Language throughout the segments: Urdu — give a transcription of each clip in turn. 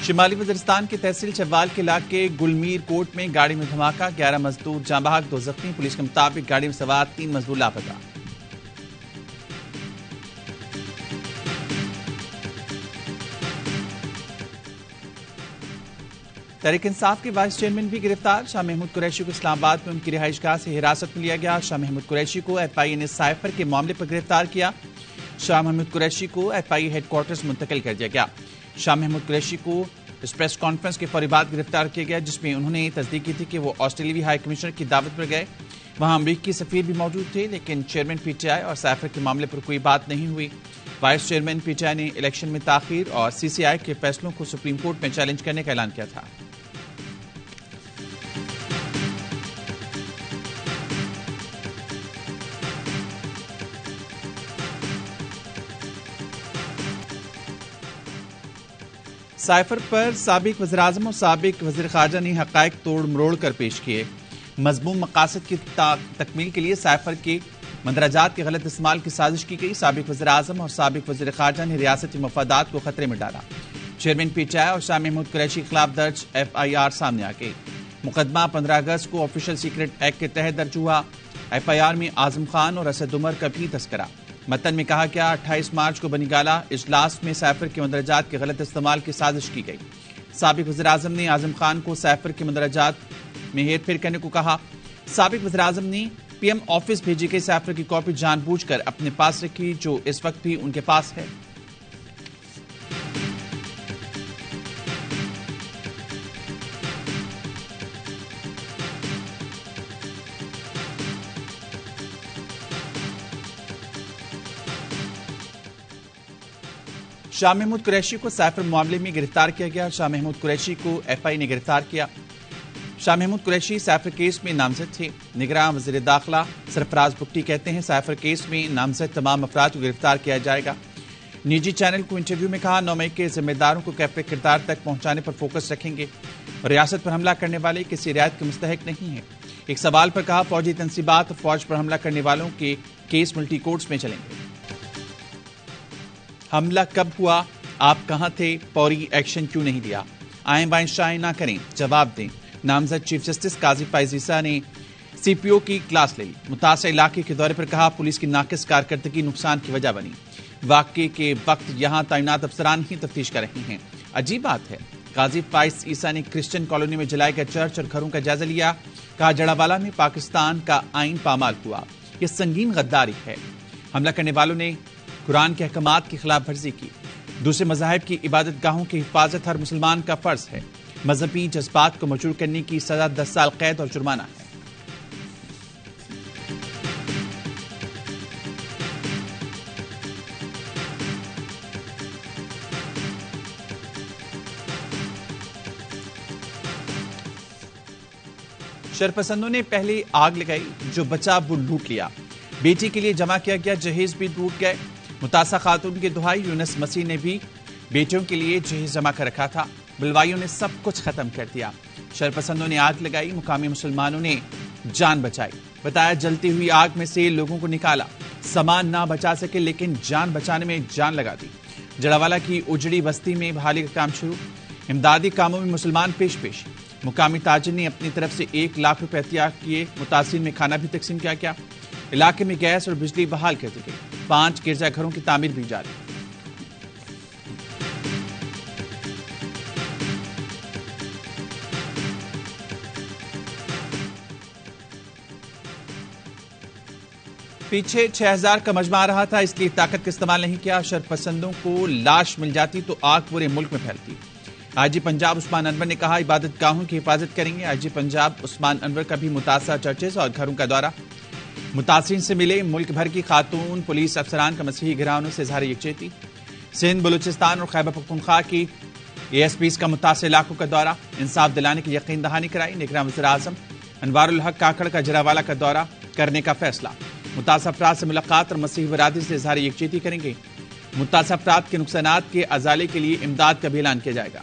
شمالی وزیرستان کے تحصیل چوال کے علاقے گلمیر کوٹ میں گاڑی میں دھماکہ، 11 مزدور جاں بحق 2 زخمی۔ پولیس کے مطابق گاڑی میں سوار 3 مزدور لاپتہ۔ تحریک انصاف کے وائس چیئرمین بھی گرفتار، شاہ محمود قریشی کو اسلام آباد میں ان کی رہائش گاہ سے حراست میں لیا گیا۔ شاہ محمود قریشی کو ایف آئی اے نے سائفر کے معاملے پر گرفتار کیا۔ شاہ محمود قریشی کو ایف آئی اے ہیڈ کوارٹرز منتقل کر دیا گیا۔ شاہ محمود قریشی کو اس پریس کانفرنس کے فوری بعد گرفتار کیا گیا، جس میں انہوں نے تصدیق کی تھی کہ وہ آسٹریلوی ہائی کمشنر کی دعوت پر گئے۔ وہاں امریکی سفیر بھی موجود تھے، لیکن چیئرمین پی ٹی آئی اور سائفر کے معاملے پر کوئی بات نہیں ہوئی۔ Vice chairman P T I نے الیکشن میں تاخیر اور سی سی آئی کے فیصلوں کو سپریم کورٹ میں چیلنج کرنے کا اعلان کیا تھا۔ سائفر پر سابق وزیراعظم اور سابق وزیر خارجہ نے حقائق توڑ مروڑ کر پیش کیے۔ مذموم مقاصد کی تکمیل کے لیے سائفر کے مندرجات کے غلط استعمال کی سازش کی گئی۔ سابق وزیراعظم اور سابق وزیر خارجہ نے ریاستی مفادات کو خطرے میں ڈالا۔ چیئرمین پی ٹی آئی اور شاہ محمود قریشی کے خلاف درج ایف آئی آر سامنے آ گئی۔ مقدمہ 15 اگست کو آفیشل سیکرٹ ایکٹ کے تحت درج ہوا۔ ایف آئی آر میں اعظم خان اور اسد عمر کا بھی تذکرہ۔ متن میں کہا گیا 28 مارچ کو بنی گالہ اجلاس میں سائفر کے مندرجات کے غلط استعمال کی سازش کی گئی۔ سابق وزیراعظم نے اعظم خان کو سائفر کے مندرجات میں ہیر پھیر کرنے کو کہا۔ سابق وزیراعظم نے پی ایم آفس بھیجی گئی سائفر کی کاپی جان بوجھ کر اپنے پاس رکھی، جو اس وقت بھی ان کے پاس ہے۔ شاہ محمود قریشی کو سائفر معاملے میں گرفتار کیا گیا۔ شاہ محمود قریشی کو ایف آئی نے گرفتار کیا۔ شاہ محمود قریشی سائفر کیس میں نامزد تھے۔ نگراں وزیر داخلہ سرفراز بگٹی کہتے ہیں سائفر کیس میں نامزد تمام افراد کو گرفتار کیا جائے گا۔ نجی چینل کو انٹرویو میں کہا 9 مئی کے ذمہ داروں کو کیفے کردار تک پہنچانے پر فوکس رکھیں گے۔ ریاست پر حملہ کرنے والے کسی رعایت کے مستحق نہیں ہیں۔ ایک سوال پر کہا فوجی تنصیبات اور فوج پر حملہ کرنے والوں کے کیس ملٹی کورٹس میں چلیں گے۔ حملہ کب ہوا؟ آپ کہاں تھے؟ فوری ایکشن کیوں نہیں لیا؟ آئیں بائیں شائیں نہ کریں، جواب دیں۔ نامزد چیف جسٹس قاضی فائز عیسیٰ نے سی پی او کی کلاس لے لی۔ متاثرہ علاقے کے دورے پر کہا پولیس کی ناقص کارکردگی نقصان کی وجہ بنی۔ واقعے کے وقت یہاں تعینات افسران ہی تفتیش کر رہے ہیں۔ عجیب بات ہے، قاضی فائز عیسیٰ نے کرسچن کالونی میں جلائے گئے چرچ اور گھروں کا جائزہ لیا۔ کہا جڑاوالا میں پاکستان کا آئین پامال ہوا، یہ سنگین غداری ہے۔ حملہ کرنے والوں نے قرآن کے احکامات کی خلاف ورزی کی۔ دوسرے مذاہب کی عبادت گاہوں کی حفاظت ہر مسلمان کا فرض ہے۔ مذہبی جذبات کو مجروح کرنے کی سزا 10 سال قید اور جرمانہ ہے۔ شرپسندوں نے پہلے آگ لگائی، جو بچا وہ لوٹ لیا۔ بیٹی کے لیے جمع کیا گیا جہیز بھی لوٹ گئے۔ متاثرہ خاتون کے دہائی یونس مسیح نے بھی بیٹیوں کے لیے جہیز جمع کر رکھا تھا۔ بلوائیوں نے سب کچھ ختم کر دیا۔ شرپسندوں نے آگ لگائی، مقامی مسلمانوں نے جان بچائی۔ بتایا جلتی ہوئی آگ میں سے لوگوں کو نکالا۔ سامان نہ بچا سکے لیکن جان بچانے میں جان لگا دی۔ جڑاوالا کی اجڑی بستی میں بحالی کا کام شروع۔ امدادی کاموں میں مسلمان پیش پیش۔ مقامی تاجر نے اپنی طرف سے 1 لاکھ روپے عطیہ کیے۔ متاثرین میں کھانا بھی تقسیم کیا گیا۔ علاقے میں گیس اور بجلی بحال کر دی گئی۔ 5 گرجا گھروں کی تعمیر بھی جاری۔ پیچھے 6000 کا مجمع آ رہا تھا، اس لیے طاقت کا استعمال نہیں کیا۔ شرپسندوں کو لاش مل جاتی تو آگ پورے ملک میں پھیلتی۔ آئی جی پنجاب عثمان انور نے کہا عبادت گاہوں کی حفاظت کریں گے۔ آئی جی پنجاب عثمان انور کا بھی متاثرہ چرچز اور گھروں کا دورہ۔ متاثرین سے ملے ملک بھر کی خاتون پولیس افسران کا مسیحی گھرانوں سے اظہار یکجہتی۔ سندھ، بلوچستان اور خیبر پختونخوا کی اے ایس پیز کا متاثرہ علاقوں کا دورہ، انصاف دلانے کی یقین دہانی کرائی۔ نگراں وزیر اعظم انوار الحق کاکڑ کا جڑاوالا کا دورہ کرنے کا فیصلہ۔ متاثرہ افراد سے ملاقات اور مسیحی برادری سے اظہار یکجہتی کریں گے۔ متاثرہ افراد کے نقصانات کے ازالے کے لیے امداد کا بھی اعلان کیا جائے گا۔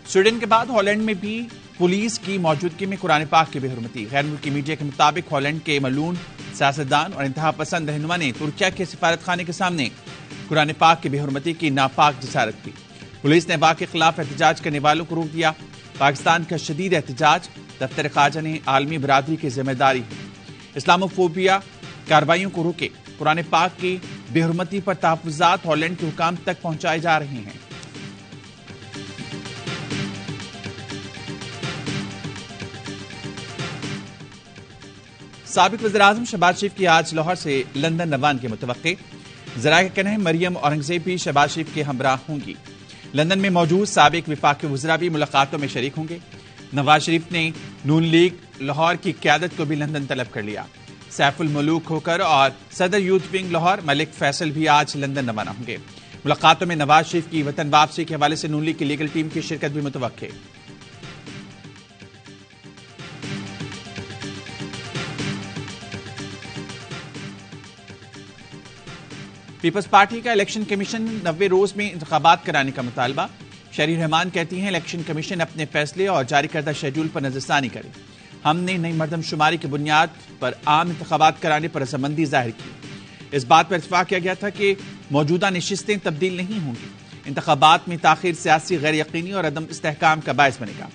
سویڈن کے بعد ہالینڈ میں بھی پولیس کی موجودگی میں قرآن پاک کی بے حرمتی۔ غیر ملکی میڈیا کے مطابق ہالینڈ کے ملعون سیاستدان اور انتہا پسند رہنما نے ترکیہ کے سفارت خانے کے سامنے قرآن پاک کی بے حرمتی کی ناپاک جسارت کی۔ پولیس نے واقعے کے خلاف احتجاج کرنے والوں کو روک دیا۔ پاکستان کا شدید احتجاج، دفتر خارجہ نے عالمی برادری کی ذمہ داری اسلامو فوبیا کارروائیوں کو روکے۔ قرآن پاک کی بے حرمتی پر تحفظات ہالینڈ کے حکام تک پہنچائے جا رہے ہیں۔ سابق وزیراعظم شہباز شریف کی آج لاہور سے لندن روانگی متوقع۔ ذرائع کا کہنا ہے مریم اورنگزیب بھی شہباز شریف کے ہمراہ ہوں گی۔ لندن میں موجود سابق وفاقی وزراء بھی ملاقاتوں میں شریک ہوں گے۔ نواز شریف نے نون لیگ لاہور کی قیادت کو بھی لندن طلب کر لیا۔ سیف الملوک کھوکھر اور صدر یوتھ ونگ لاہور ملک فیصل بھی آج لندن روانہ ہوں گے۔ ملاقاتوں میں نواز شریف کی وطن واپسی کے حوالے سے نون لیگ کی لیگل ٹیم کی شرکت بھی متوقع۔ پیپلز پارٹی کا الیکشن کمیشن 90 روز میں انتخابات کرانے کا مطالبہ۔ شہری رحمان کہتی ہیں الیکشن کمیشن اپنے فیصلے اور جاری کردہ شیڈول پر نظر ثانی کرے۔ ہم نے نئی مردم شماری کی بنیاد پر عام انتخابات کرانے پر رضامندی ظاہر کی۔ اس بات پر اتفاق کیا گیا تھا کہ موجودہ نشستیں تبدیل نہیں ہوں گی۔ انتخابات میں تاخیر سیاسی غیر یقینی اور عدم استحکام کا باعث بنے گا۔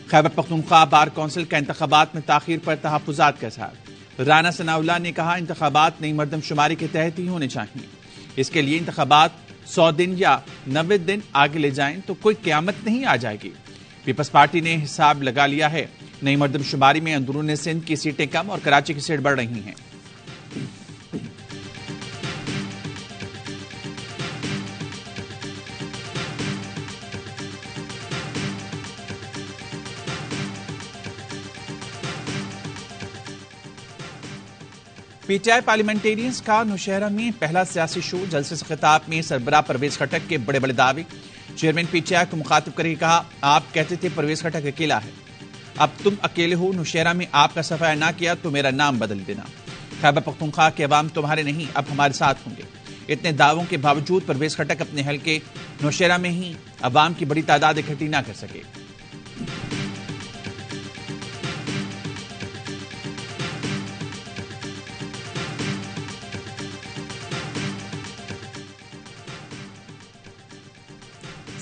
خیبر پختونخوا بار کونسل کا انتخابات میں تاخیر پر تحفظات کا اظہار۔ رانا ثناء اللہ نے کہا انتخابات نئی مردم شماری کے تحت ہی ہونے چاہیے۔ اس کے لیے انتخابات 100 دن یا 90 دن آگے لے جائیں تو کوئی قیامت نہیں آ جائے گی۔ پیپلز پارٹی نے حساب لگا لیا ہے، نئی مردم شماری میں اندرون سندھ کی سیٹیں کم اور کراچی کی سیٹ بڑھ رہی ہیں۔ پی ٹی آئی پارلیمنٹیرینز کا نوشہرہ میں پہلا سیاسی شو۔ جلسے سے خطاب میں سربراہ پرویز خٹک کے بڑے بڑے دعوے۔ چیئرمین پی ٹی آئی کو مخاطب کر کے کہا آپ کہتے تھے پرویز خٹک اکیلا ہے، اب تم اکیلے ہو، نوشہرہ میں آپ کا صفایا نہ کیا تو میرا نام بدل دینا۔ خیبر پختونخوا کے عوام تمہارے نہیں، اب ہمارے ساتھ ہوں گے۔ اتنے دعووں کے باوجود پرویز خٹک اپنے حلقے نوشہرہ میں ہی عوام کی بڑی تعداد اکٹھی نہ کر سکے۔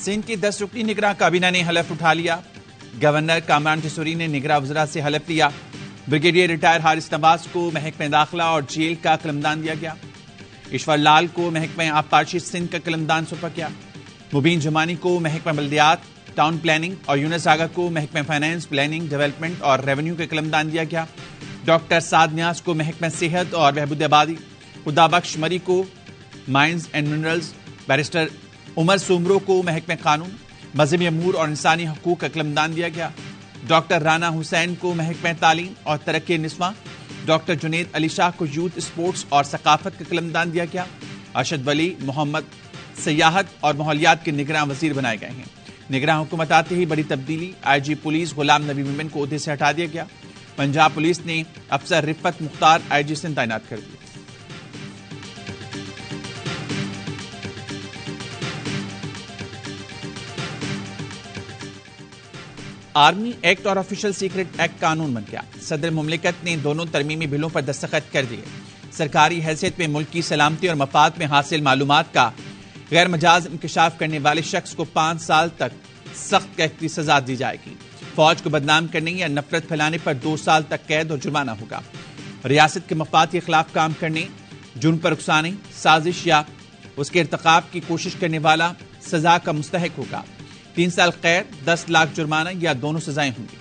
سندھ کی 10 رکنی نگراں کابینہ نے حلف اٹھا لیا۔ گورنر کامران ٹیسوری نے نگراں وزراء سے حلف لیا۔ بریگیڈیئر ریٹائر حارث نواز کو محکمہ داخلہ اور جیل کا قلمدان دیا گیا۔ ایشور لال کو محکمہ آبپاشی سندھ کا قلمدان سونپا گیا۔ مبین جمانی کو محکمہ بلدیات، ٹاؤن پلاننگ اور یونس آغا کو محکمہ فائنانس، پلاننگ، ڈیولپمنٹ اور ریونیو کا قلمدان دیا گیا۔ ڈاکٹر سعد نیاز کو محکمہ صحت اور بہبود آبادی، خدا بخش مری کو mines and minerals, barrister Umar Soomro کو محکمہ قانون، مذہبی امور اور انسانی حقوق کا قلمدان دیا گیا۔ ڈاکٹر رانا حسین کو محکمہ تعلیم اور ترقی نسواں، ڈاکٹر جنید علی شاہ کو یوتھ اسپورٹس اور ثقافت کا قلمدان دیا گیا۔ ارشد ولی محمد سیاحت اور ماحولیات کے نگراں وزیر بنائے گئے ہیں۔ نگراں حکومت آتے ہی بڑی تبدیلی، آئی جی پولیس غلام نبی مومن کو عہدے سے ہٹا دیا گیا۔ پنجاب پولیس نے افسر رفت مختار آئی جی سندھ تعینات کر دی۔ آرمی ایکٹ اور آفیشل سیکرٹ ایکٹ قانون بن گیا۔ صدر مملکت نے دونوں ترمیمی بلوں پر دستخط کر دیے۔ سرکاری حیثیت میں ملک کی سلامتی اور مفاد میں حاصل معلومات کا غیر مجاز انکشاف کرنے والے شخص کو 5 سال تک سخت قید کی سزا دی جائے گی۔ فوج کو بدنام کرنے یا نفرت پھیلانے پر 2 سال تک قید اور جرمانہ ہوگا۔ ریاست کے مفاد کے خلاف کام کرنے، جرم پر اکسانے، سازش یا اس کے ارتکاب کی کوشش کرنے والا سزا کا مستحق ہوگا۔ 3 سال قید، 10 لاکھ جرمانہ یا دونوں سزائیں ہوں گی۔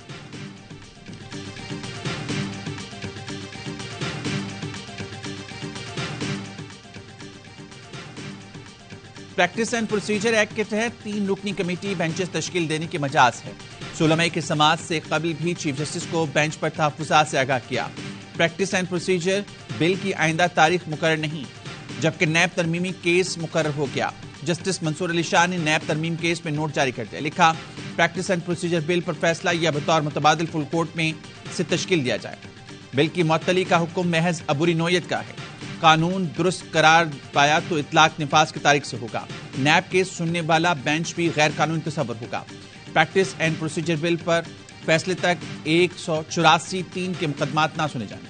پریکٹس اینڈ پروسیجر ایکٹ کے تحت 3 رکنی کمیٹی بینچز تشکیل دینے کی مجاز ہے۔ 16 مئی کی سماعت سے قبل بھی چیف جسٹس کو بینچ پر تحفظات سے آگاہ کیا۔ پریکٹس اینڈ پروسیجر بل کی آئندہ تاریخ مقرر نہیں، جبکہ نیب ترمیمی کیس مقرر ہو گیا۔ جسٹس منصور علی شاہ نے نیب ترمیم کیس میں نوٹ جاری کر دیا، لکھا پریکٹس اینڈ پروسیجر بل پر فیصلہ یا بطور متبادل فل کورٹ میں سے تشکیل دیا جائے۔ بل کی معطلی کا حکم محض عبوری نوعیت کا ہے۔ قانون درست قرار پایا تو اطلاق نفاذ کی تاریخ سے ہوگا۔ نیب کیس سننے والا بینچ بھی غیر قانونی تصور ہوگا۔ پریکٹس اینڈ پروسیجر بل پر فیصلے تک 184(3) کے مقدمات نہ سنے جائیں۔